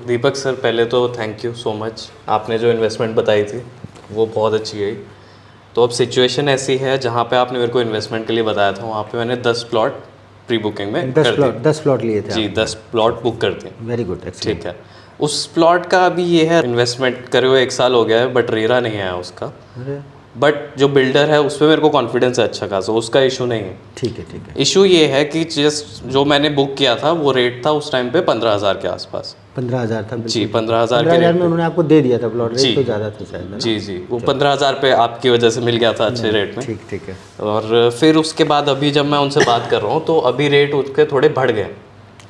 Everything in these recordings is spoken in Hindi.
दीपक सर, पहले तो थैंक यू सो मच। आपने जो इन्वेस्टमेंट बताई थी वो बहुत अच्छी गई। तो अब सिचुएशन ऐसी है, जहाँ पे आपने मेरे को इन्वेस्टमेंट के लिए बताया था वहाँ पे मैंने 10 प्लॉट प्री बुकिंग में कर दी। 10 प्लॉट लिए थे जी, आपने? 10 प्लॉट बुक कर दिए। Very good, excellent. ठीक है। उस प्लॉट का अभी ये है, इन्वेस्टमेंट करे हुए 1 साल हो गया है, बट रेरा नहीं आया उसका। अरे बट जो बिल्डर है उस पर मेरे को कॉन्फिडेंस है अच्छा खासा, उसका इशू नहीं है। ठीक है, ठीक है। इशू ये है कि जस्ट जो मैंने बुक किया था वो रेट था उस टाइम पे 15,000 के आसपास। 15,000 था? जी, बिल्कुल 15,000 के 15,000 रेट में पे। उन्होंने आपको दे दिया था प्लॉट? जी रेट तो ज़्यादा था शायद, है ना? जी जी, वो 15,000 पे आपकी वजह से मिल गया था अच्छे रेट में। ठीक, ठीक है। और फिर उसके बाद अभी जब मैं उनसे बात कर रहा हूँ तो अभी रेट उसके थोड़े बढ़ गए।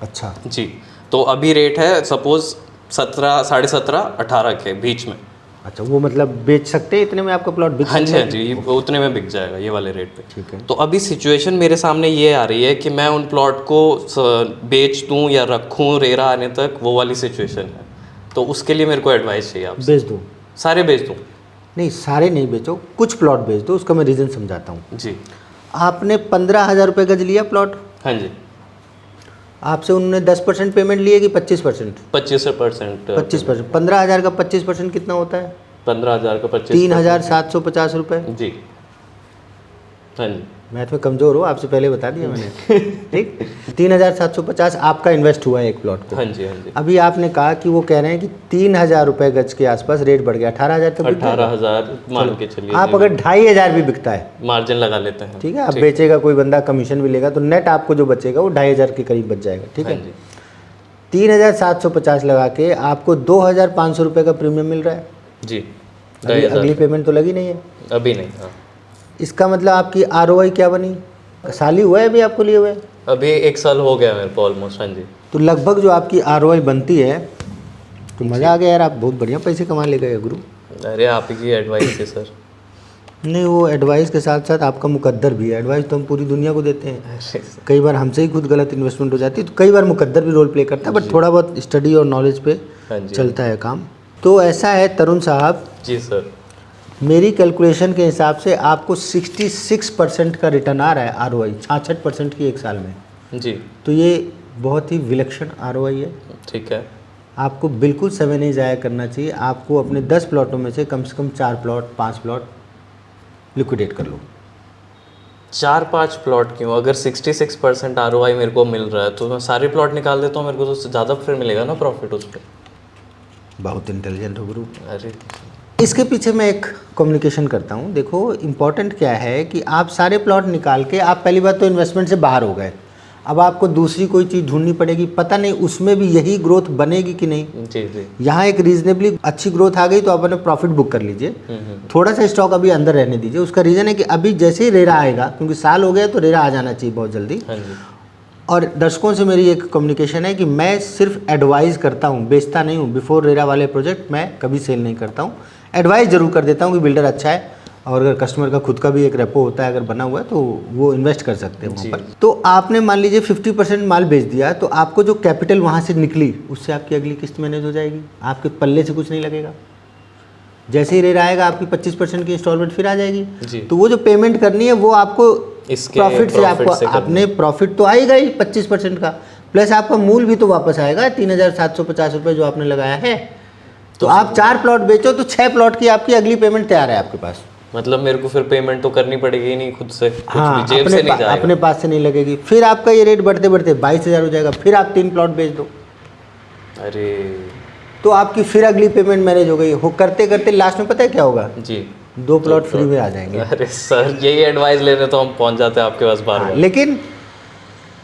अच्छा। जी, तो अभी रेट है सपोज 17, 17.5, 18 के बीच में। अच्छा, वो मतलब बेच सकते हैं इतने में? आपका प्लॉट बिक हाँ जी, सकता हाँ है? जी, वो उतने में बिक जाएगा ये वाले रेट पे। ठीक है। तो अभी सिचुएशन मेरे सामने ये आ रही है कि मैं उन प्लॉट को बेच दूं या रखूं रेरा आने तक, वो वाली सिचुएशन है। तो उसके लिए मेरे को एडवाइस चाहिए आपसे। बेच दूँ? सारे बेच दूं? नहीं, सारे नहीं बेचो, कुछ प्लॉट बेच दो। उसका मैं रीज़न समझाता हूँ। जी। आपने 15,000 रुपये गज लिया प्लॉट, हाँ जी। आपसे उन्होंने 10% पेमेंट लिए कि 25%? 25%। 25%। 15,000 का 25% कितना होता है? 15,000 का 25%। 3,750 रुपये। जी। हाँ जी। मैथ में कमज़ोर हो, आपसे पहले बता दिया मैंने। ठीक, 3,750 आपका इन्वेस्ट हुआ है एक प्लॉट को। हाँ जी, हाँ जी। अभी आपने कहा कि वो कह रहे हैं कि 3,000 रुपये गज के आसपास रेट बढ़ गया, 18,000 तक बिक जाएगा? 18,000 मान के चलिए। आप अगर 2,500 भी बिकता है, मार्जिन लगा लेते हैं। ठीक है, अब बेचेगा कोई बंदा, कमीशन भी लेगा, तो नेट आपको जो बचेगा वो 2,500 के करीब बच जाएगा। ठीक हाँ है, जी। 3,750 लगा के आपको 2,500 रुपये का प्रीमियम मिल रहा है। जी। अभी अगली पेमेंट तो लगी नहीं है। अभी नहीं। हाँ, इसका मतलब आपकी ROI क्या बनी? साल ही हुआ है अभी आपको लिए हुए? अभी 1 साल हो गया मेरे को ऑलमोस्ट। हाँ जी। तो लगभग जो आपकी ROI बनती है, तो मज़ा आ गया यार, आप बहुत बढ़िया पैसे कमा ले गए गुरु। अरे आप ही की एडवाइस है सर। नहीं, वो एडवाइस के साथ साथ आपका मुकद्दर भी है। एडवाइस तो हम पूरी दुनिया को देते हैं, कई बार हमसे ही खुद गलत इन्वेस्टमेंट हो जाती है, तो कई बार मुकद्दर भी रोल प्ले करता है, बट थोड़ा बहुत स्टडी और नॉलेज पे हाँ जी। चलता है काम। तो ऐसा है तरुण साहब, जी सर। मेरी कैलकुलेशन के हिसाब से आपको 66% का रिटर्न आ रहा है ROI, 66% की 1 साल में। जी। तो ये बहुत ही विलक्षण ROI है। ठीक है। आपको बिल्कुल समय नहीं ज़ाया करना चाहिए। आपको अपने 10 प्लॉटों में से कम 4 प्लॉट, 5 प्लॉट लिक्विडेट कर लो। 4-5 प्लॉट क्यों? अगर 66% ROI मेरे को मिल रहा है तो मैं सारे प्लॉट निकाल देता हूँ, मेरे को तो ज़्यादा फिर मिलेगा ना प्रॉफिट उस पर। बहुत इंटेलिजेंट हो गुरु। अरे इसके पीछे मैं एक कम्युनिकेशन करता हूँ। देखो, इम्पॉर्टेंट क्या है कि आप सारे प्लॉट निकाल के आप पहली बात तो इन्वेस्टमेंट से बाहर हो गए। अब आपको दूसरी कोई चीज़ ढूंढनी पड़ेगी, पता नहीं उसमें भी यही ग्रोथ बनेगी कि नहीं। जी जी। यहाँ एक रीजनेबली अच्छी ग्रोथ आ गई तो आप अपने प्रॉफिट बुक कर लीजिए। थोड़ा सा स्टॉक अभी अंदर रहने दीजिए। उसका रीज़न है कि अभी जैसे ही रेरा आएगा, क्योंकि साल हो गया तो रेरा आ जाना चाहिए बहुत जल्दी। हाँ जी। और दर्शकों से मेरी एक कम्युनिकेशन है कि मैं सिर्फ एडवाइस करता हूँ, बेचता नहीं हूँ। बिफोर रेरा वाले प्रोजेक्ट मैं कभी सेल नहीं करता हूँ, एडवाइस जरूर कर देता हूँ कि बिल्डर अच्छा है, और अगर कस्टमर का खुद का भी एक रेपो होता है, अगर बना हुआ है तो वो इन्वेस्ट कर सकते हैं वहाँ पर। तो आपने मान लीजिए 50% माल बेच दिया, तो आपको जो कैपिटल वहाँ से निकली उससे आपकी अगली किस्त मैनेज हो जाएगी, आपके पल्ले से कुछ नहीं लगेगा। जैसे ही रेट आएगा आपकी 25% की इंस्टॉलमेंट फिर आ जाएगी। तो वो जो पेमेंट करनी है वो आपको प्रॉफिट से, आपको अपने प्रॉफिट तो आएगा ही 25% का, प्लस आपका मूल भी तो वापस आएगा 3,750 रुपये जो आपने लगाया है। तो आप 4 प्लॉट बेचो तो 6 प्लॉट की आपकी अगली पेमेंट तैयार है आपके पास। मतलब मेरे को फिर पेमेंट तो करनी पड़ेगी ही नहीं खुद से, कुछ हाँ, भी जेब से नहीं जाएगा। अपने पास से नहीं लगेगी। फिर आपका ये रेट बढ़ते बढ़ते 22,000 हो जाएगा, फिर आप 3 प्लॉट बेच दो। अरे तो आपकी फिर अगली पेमेंट मैनेज हो गई। हो करते करते लास्ट में पता है क्या होगा? जी, 2 प्लॉट फ्री में आ जाएंगे। अरे सर, यही एडवाइस लेने तो हम पहुंच जाते हैं आपके पास बार बार। लेकिन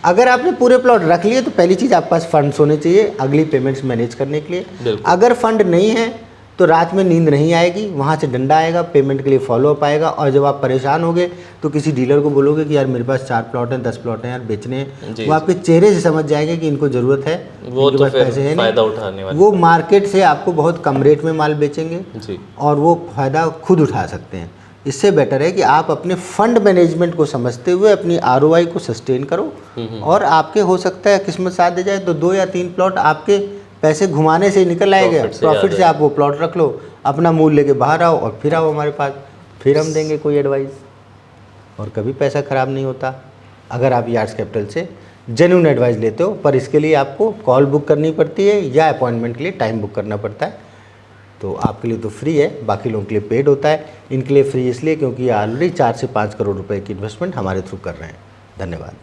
अगर आपने पूरे प्लॉट रख लिए तो पहली चीज़ आपके पास फंड्स होने चाहिए अगली पेमेंट्स मैनेज करने के लिए। अगर फंड नहीं है तो रात में नींद नहीं आएगी, वहाँ से डंडा आएगा, पेमेंट के लिए फॉलोअप आएगा, और जब आप परेशान होगे तो किसी डीलर को बोलोगे कि यार मेरे पास 4 प्लॉट हैं, 10 प्लॉट हैं यार बेचने हैं, वो आपके चेहरे से समझ जाएंगे कि इनको ज़रूरत है, वो इनके तो पास फिर पैसे हैं फायदा नहीं। उठाने वाले वो मार्केट से आपको बहुत कम रेट में माल बेचेंगे जी। और वो फ़ायदा खुद उठा सकते हैं। इससे बेटर है कि आप अपने फंड मैनेजमेंट को समझते हुए अपनी ROI को सस्टेन करो, और आपके हो सकता है किस्मत साथ दे जाए तो 2 या 3 प्लॉट आपके पैसे घुमाने से निकल आएगा, प्रॉफिट से आप वो प्लॉट रख लो, अपना मूल लेके बाहर आओ और फिर आओ हमारे पास, फिर हम देंगे कोई एडवाइस। और कभी पैसा ख़राब नहीं होता अगर आप यार्ड्स कैपिटल से जेन्युइन एडवाइस लेते हो, पर इसके लिए आपको कॉल बुक करनी पड़ती है या अपॉइंटमेंट के लिए टाइम बुक करना पड़ता है। तो आपके लिए तो फ्री है, बाकी लोगों के लिए पेड होता है। इनके लिए फ्री इसलिए क्योंकि ये ऑलरेडी 4 से 5 करोड़ रुपए की इन्वेस्टमेंट हमारे थ्रू कर रहे हैं। धन्यवाद।